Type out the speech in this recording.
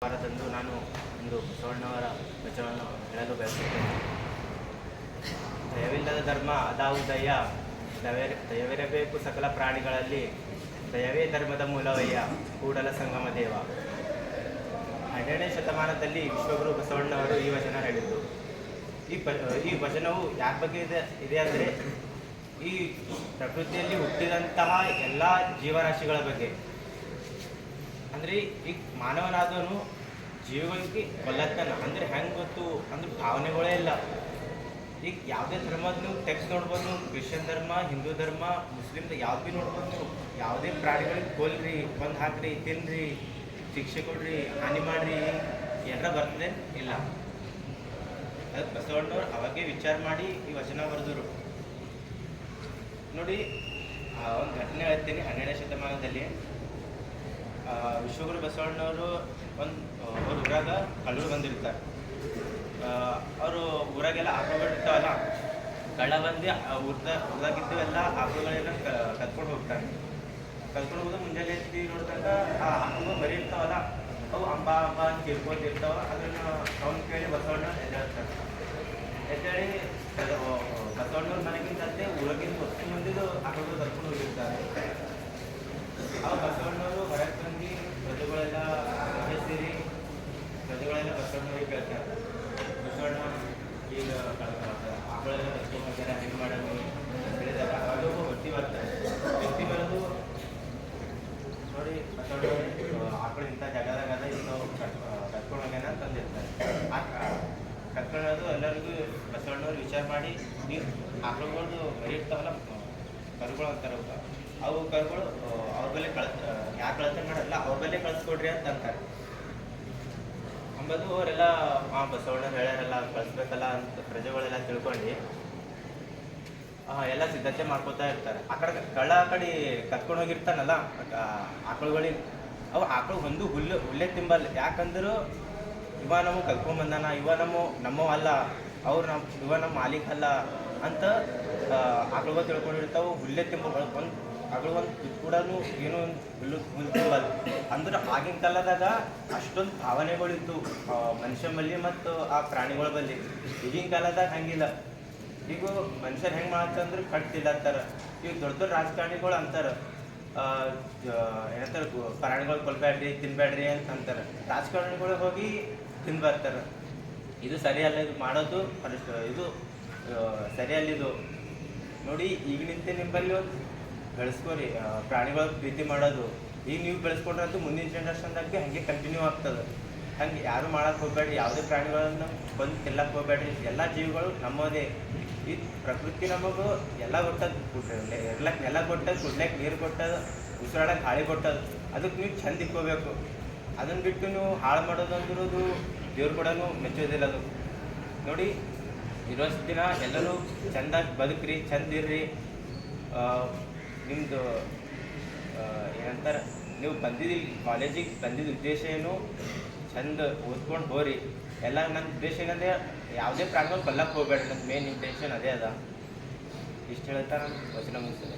ವಾರದಂದು ನಾನು ಒಂದು ಬಸವಣ್ಣವರ ವಚನವನ್ನು ಹೇಳಲು ಬಯಸುತ್ತೇನೆ. ದಯವಿಲ್ಲದ ಧರ್ಮ ಅದಾವುದಯ್ಯ, ದಯವಿರಬೇಕು ಸಕಲ ಪ್ರಾಣಿಗಳಲ್ಲಿ, ದಯವೇ ಧರ್ಮದ ಮೂಲವಯ್ಯ, ಕೂಡಲ ಸಂಗಮ ದೇವ. 12ನೇ ಶತಮಾನದಲ್ಲಿ ವಿಶ್ವಗುರು ಬಸವಣ್ಣವರು ಈ ವಚನ ಹೇಳಿದ್ದು. ಈ ವಚನವು ಯಾರ ಬಗ್ಗೆ ಇದೆ ಅಂದರೆ, ಈ ಪ್ರಕೃತಿಯಲ್ಲಿ ಹುಟ್ಟಿದಂತಹ ಎಲ್ಲ ಜೀವರಾಶಿಗಳ ಬಗ್ಗೆ. ಅಂದರೆ ಈಗ ಮಾನವನಾದವನು ಜೀವಕ್ಕೆ ಕೊಲ್ಲತ್ತಾನ ಅಂದರೆ ಹೆಂಗೆ ಗೊತ್ತು ಅಂದ್ರೆ ಭಾವನೆಗಳೇ ಇಲ್ಲ. ಈಗ ಯಾವುದೇ ಧರ್ಮದ ನೀವು ಟೆಕ್ಸ್ಟ್ ನೋಡ್ಬೋದು, ನೀವು ಕ್ರಿಶ್ಚಿಯನ್ ಧರ್ಮ, ಹಿಂದೂ ಧರ್ಮ, ಮುಸ್ಲಿಮ್ ಯಾವ್ದು ಭೀ ನೋಡ್ಬೋದು. ನೀವು ಯಾವುದೇ ಪ್ರಾಣಿಗಳಿಗೆ ಕೊಲ್ರಿ, ಬಂದು ಹಾಕ್ರಿ, ತಿನ್ನಿರಿ, ಶಿಕ್ಷೆ ಕೊಡ್ರಿ, ಹಾನಿ ಮಾಡಿರಿ, ಏನಾರ ಬರ್ತದೆ ಇಲ್ಲ. ಅದಕ್ಕೆ ಬಸವಣ್ಣವ್ರು ಅವಾಗೇ ವಿಚಾರ ಮಾಡಿ ಈ ವಚನ ಬರೆದರು. ನೋಡಿ, ಒಂದು ಘಟನೆ ಹೇಳ್ತೀನಿ. 12ನೇ ಶತಮಾನದಲ್ಲಿ ವಿಶ್ವಗುರು ಬಸವಣ್ಣವರು ಅವ್ರ ಊರಾಗ ಕಳ್ಳರು ಬಂದಿರ್ತಾರೆ. ಅವರು ಊರಾಗೆಲ್ಲ ಆಕಳುಗಳಿರ್ತಾವಲ್ಲ, ಕಳ್ಳ ಬಂದು ಊರಾಗಿದ್ದವೆಲ್ಲ ಆಕಳುಗಳೆಲ್ಲ ಕತ್ಕೊಂಡು ಹೋಗ್ತಾರೆ. ಕತ್ಕೊಂಡು ಹೋಗೋದು ಮುಂಜಾನೆ ಎತ್ತಿ ನೋಡಿದಾಗ ಆ ಆಕಳುಗಳು ಬರೀ ಇರ್ತಾವಲ್ಲ, ಅವು ಅಂಬ ಅಂತ ಕೇಳ್ಕೊಂಡಿರ್ತಾವ. ಅದನ್ನು ಅವ್ನು ಕೇಳಿ ಬಸವಣ್ಣ ಎದ್ದೇಳ್ತಾರೆ. ಎದ್ದೇಳಿ ಬಸವಣ್ಣವ್ರ ಮನೆಗಿಂತಂತೆ ಊರಾಗಿಂದ ಹೊತ್ತು ಮಂದಿದು ಆಕಳುಗಳು ಕರ್ಕೊಂಡು ಹೋಗಿರ್ತಾರೆ. ಅವಾಗ ಬಸವಣ್ಣವರು ಹೊರಗೆ ಬಂದು ಪ್ರಜೆಗಳೆಲ್ಲ ಸೇರಿ ಪ್ರಜೆಗಳೆಲ್ಲ ಬಸವಣ್ಣವ್ರಿಗೆ ಕೇಳ್ತಾರೆ, ಬಸವಣ್ಣ ಈಗ ಆಕಳೆಲ್ಲ ಕರ್ಕೊಂಡು ಹೋಗ್ಯಾರ, ಹೆಂಗೆ ಮಾಡೋದು ಹೇಳಿದಾಗ ಅವಾಗ ಹೊಟ್ಟಿ ಬರ್ತಾರೆ. ವ್ಯಕ್ತಿ ಬರೋದು ನೋಡಿ, ಬಸವಣ್ಣವ್ರು ಆಕಳು ಇಂಥ ಜಾಗದಾಗ ಇಂಥವು ಕರ್ಕೊಂಡು ಹೋಗ್ಯಾನ ಅಂತಂದಿರ್ತಾರೆ. ಕರ್ಕೊಳ್ಳೋದು ಎಲ್ಲರಿಗೂ ಬಸವಣ್ಣವ್ರು ವಿಚಾರ ಮಾಡಿ, ನೀವು ಆಕಳುಗಳು ಬರೀ ಇರ್ತಾವಲ್ಲ, ಕರುಗಳು ಅಂತಾರೆ, ಅವು ಕರುಗಳು ಅವ್ರ ಬೆಲೆ ಯಾಕೆ ಕಳತನ ಮಾಡಲ್ಲ, ಅವ್ರ ಬೆಲೆ ಕಳಿಸ್ಕೊಡ್ರಿ ಅಂತ ಅಂತಾರೆ. ಅಂಬದು ಅವರೆಲ್ಲ ಬಸವಣ್ಣ ಹೇಳ್ಯಾರಲ್ಲ ಕಳಿಸ್ಬೇಕಲ್ಲ ಅಂತ ಪ್ರಜೆಗಳೆಲ್ಲ ತಿಳ್ಕೊಂಡು ಎಲ್ಲ ಸಿದ್ಧತೆ ಮಾಡ್ಕೋತಾ ಇರ್ತಾರೆ. ಆ ಕಡೆ ಕತ್ಕೊಂಡು ಹೋಗಿರ್ತಾನಲ್ಲ ಆಕಳುಗಳಿಗೆ, ಅವು ಆಕಳು ಒಂದು ಹುಲ್ಲೆ ತಿಂಬಲ್ಲ. ಯಾಕಂದ್ರೆ ಇವ ನಮಗೆ ಕರ್ಕೊಂಡ್ಬಂದಾನ, ಇವ ನಮ್ಮವ ಅಲ್ಲ, ಇವ ನಮ್ಮ ಮಾಲೀಕ ಅಲ್ಲ ಅಂತ ಆಕಳುಗಳು ತಿಳ್ಕೊಂಡಿರ್ತಾವೆ. ಹುಲ್ಲೆ ಒಂದು ಆಕಳು ಒಂದು ಕೂಡ ಏನೋ ಒಂದು ಹುಲ್ಲು ತಿಂಬಲ್ಲ. ಅಂದ್ರೆ ಆಗಿನ ಕಾಲದಾಗ ಅಷ್ಟೊಂದು ಭಾವನೆಗಳಿತ್ತು ಮನುಷ್ಯ ಬಲ್ಲಿ ಮತ್ತು ಆ ಪ್ರಾಣಿಗಳ ಬಲ್ಲಿ. ಈಗಿನ ಕಾಲದಾಗ ಹಂಗಿಲ್ಲ. ಈಗ ಮನುಷ್ಯರು ಹೆಂಗೆ ಮಾಡ್ತಂದ್ರೆ ಕಟ್ತಿಲ್ಲ ಅಂತಾರೆ. ಈಗ ದೊಡ್ಡ ದೊಡ್ಡ ರಾಜಕಾರಣಿಗಳು ಅಂತಾರೆ, ಏನಂತಾರೆ, ಪ್ರಾಣಿಗಳು ಕೊಲ್ಬೇಡ್ರಿ, ತಿನ್ಬೇಡ್ರಿ ಅಂತ ಅಂತಾರೆ. ರಾಜಕಾರಣಿಗಳು ಹೋಗಿ ತಿನ್ಬರ್ತಾರೆ. ಇದು ಸರಿಯಲ್ಲ, ಇದು ಮಾಡೋದು ಇದು ಸರಿಯಲ್ಲಿದು. ನೋಡಿ, ಈಗ ನಿಂತೆ ನಿಂಬಲ್ಲಿ ಒಂದು ಬೆಳೆಸ್ಕೋರಿ ಪ್ರಾಣಿಗಳ ಪ್ರೀತಿ ಮಾಡೋದು. ಈಗ ನೀವು ಬೆಳೆಸ್ಕೊಂಡ್ರಂತೂ ಮುಂದಿನ ಜನ್ರೇಷನ್ದಾಗ ಭೀ ಹಾಗೆ ಕಂಟಿನ್ಯೂ ಆಗ್ತದೆ. ಹಂಗೆ ಯಾರು ಮಾಡೋಕ್ಕೆ ಹೋಗ್ಬೇಡ್ರಿ, ಯಾವುದೇ ಪ್ರಾಣಿಗಳನ್ನು ಬಂದು ತಿನ್ನಕ್ಕೆ ಹೋಗ್ಬೇಡ್ರಿ. ಎಲ್ಲ ಜೀವಿಗಳು ನಮ್ಮದೇ. ಈ ಪ್ರಕೃತಿ ನಮಗೂ ಎಲ್ಲ ಕೊಟ್ಟದ್ದು, ಇರ್ಲಕ್ಕೆ ನೆಲ ಕೊಟ್ಟದ್ದು, ಕುಡ್ಲಕ್ಕೆ ನೀರು ಕೊಟ್ಟದು, ಉಸಿರಾಡಕ್ಕೆ ಗಾಳಿ ಕೊಟ್ಟದು. ಅದಕ್ಕೆ ನೀವು ಚಂದ ಇಕ್ಕೋಬೇಕು. ಅದನ್ನು ಬಿಟ್ಟು ನೀವು ಹಾಳು ಮಾಡೋದು ಅಂದಿರೋದು ದೇವ್ರು ಕೂಡ ಮೆಚ್ಚೋದಿಲ್ಲ ಅದು. ನೋಡಿ, ಇರೋಷ್ಟು ದಿನ ಎಲ್ಲರೂ ಚೆಂದಾಗಿ ಬದುಕ್ರಿ, ಚಂದ ಇರ್ರಿ. ನಿಮ್ಮದು ಏನಂತಾರೆ, ನೀವು ಬಂದಿದ್ದಿಲ್ಲ ಕಾಲೇಜಿಗೆ ಬಂದಿದ್ದ ಉದ್ದೇಶ ಏನು, ಚಂದ ಓದ್ಕೊಂಡು ಹೋರಿ. ಎಲ್ಲ ನನ್ನ ಉದ್ದೇಶ ಏನಂದರೆ ಯಾವುದೇ ಪ್ರಾಣಿಗಳು ಕೊಲ್ಲಕ್ಕೆ ಹೋಗ್ಬೇಡ್ರಿ. ನನ್ನ ಮೇನ್ ಇಂಟೆನ್ಷನ್ ಅದೇ ಅದ. ಇಷ್ಟು ಹೇಳ್ತಾ ನಾನು ವಚನ ಮುಗಿಸ್ತೇನೆ.